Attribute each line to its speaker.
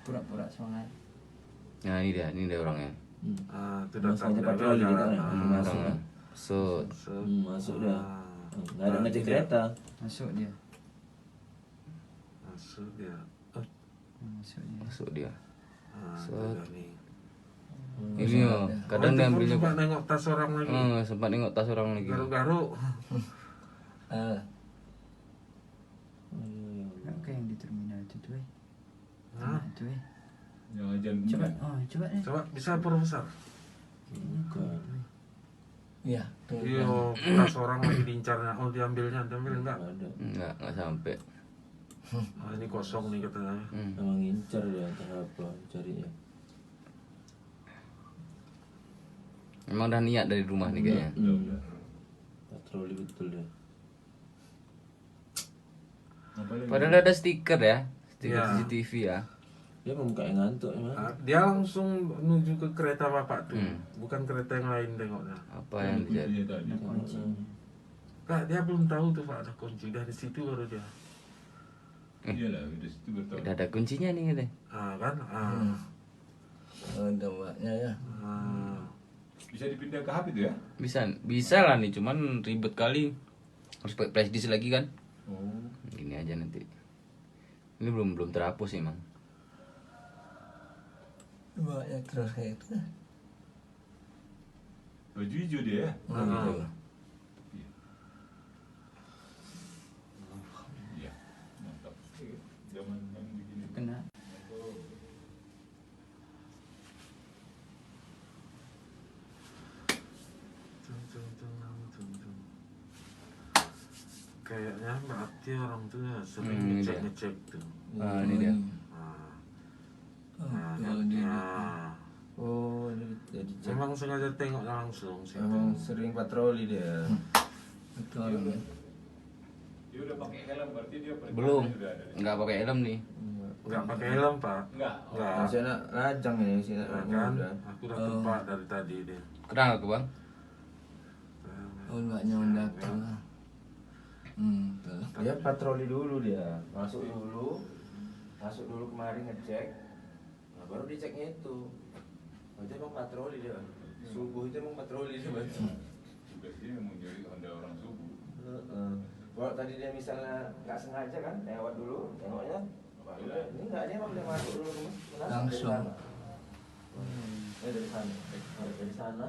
Speaker 1: pura-pura semangat.
Speaker 2: Nah ini dia orangnya.
Speaker 3: Itu datang
Speaker 1: Masuk patroli kita kan. Masuk
Speaker 2: Orang
Speaker 1: kan.
Speaker 2: masuk.
Speaker 1: Masuk dia. Nggak ada ngecek kereta.
Speaker 4: Masuk dia.
Speaker 3: Masuk dia.
Speaker 2: Masuk dia.
Speaker 3: Itu dia nih.
Speaker 2: Ini kadang dia ambilnya.
Speaker 3: Sempat nengok tas orang lagi.
Speaker 2: Sempat nengok tas orang lagi.
Speaker 3: Garuk-garuk.
Speaker 4: Apa yang di terminal itu tuh?
Speaker 3: Hah?
Speaker 4: Itu
Speaker 5: Jangan ajan.
Speaker 4: coba deh.
Speaker 3: Coba bisa perbesar.
Speaker 1: Iya.
Speaker 3: Iya, tas orang lagi diincarnya. Oh, diambil enggak?
Speaker 2: Enggak sampai.
Speaker 3: Ini kosong nih katanya.
Speaker 1: Emang ngincer ya, entah apa carinya.
Speaker 2: Emang udah niat dari rumah nih kayaknya.
Speaker 1: Patroli betul ya.
Speaker 2: Padahal ada stiker ya, stiker
Speaker 3: Iya.
Speaker 2: CCTV ya.
Speaker 1: Dia mau kayak ngantuk emang.
Speaker 3: Dia langsung menuju ke kereta bapak tuh, bukan kereta yang lain tengoknya.
Speaker 2: Apa yang terjadi?
Speaker 3: Kak, dia belum tahu tuh Pak ada kunci, dari situ baru dia.
Speaker 5: Iyalah, udah situ bertahu.
Speaker 2: Udah ada kuncinya nih katanya.
Speaker 3: Kan?
Speaker 1: Ada mbaknya ya.
Speaker 5: Bisa dipindah ke HP itu ya?
Speaker 2: Bisa lah nih, cuman ribet kali. Harus pakai flash disk lagi kan?
Speaker 5: Oh.
Speaker 2: Gini aja nanti. Ini belum terhapus emang.
Speaker 1: Mbaknya terus kayak itu kan.
Speaker 5: Baju hijau dia ya? Iya. Mantap. Zaman yang begini.
Speaker 4: Kena.
Speaker 3: Kayaknya berarti orang tuh ya sering
Speaker 2: Ini
Speaker 3: ngecek tuh.
Speaker 2: Ini dia.
Speaker 1: Oh, jadi
Speaker 3: Emang sengaja tengok langsung sih.
Speaker 1: emang sering patroli dia. Betul.
Speaker 5: Dia udah pakai helm, berarti dia
Speaker 2: Belum.
Speaker 5: sudah ada.
Speaker 2: Nggak pakai helm nih.
Speaker 3: Nggak pakai helm Pak.
Speaker 5: Enggak.
Speaker 3: Nggak.
Speaker 1: Masih anak lajang ya, masih anak
Speaker 3: Kan?
Speaker 1: muda.
Speaker 3: Aku udah tempat dari tadi dia.
Speaker 2: Kenal ke bang?
Speaker 1: Oh, mbaknya datang. Dia patroli dulu dia, masuk dulu kemari ngecek, nah baru diceknya itu. Oh, itu emang patroli dia, subuh itu emang patroli dia berarti.
Speaker 5: Tugasnya mau nyari Honda orang subuh.
Speaker 1: Kalau tadi dia misalnya nggak sengaja kan, lewat dulu, tengoknya, udah, ini nggak dia emang dia masuk dulu langsung. Dari sana. Dari sana.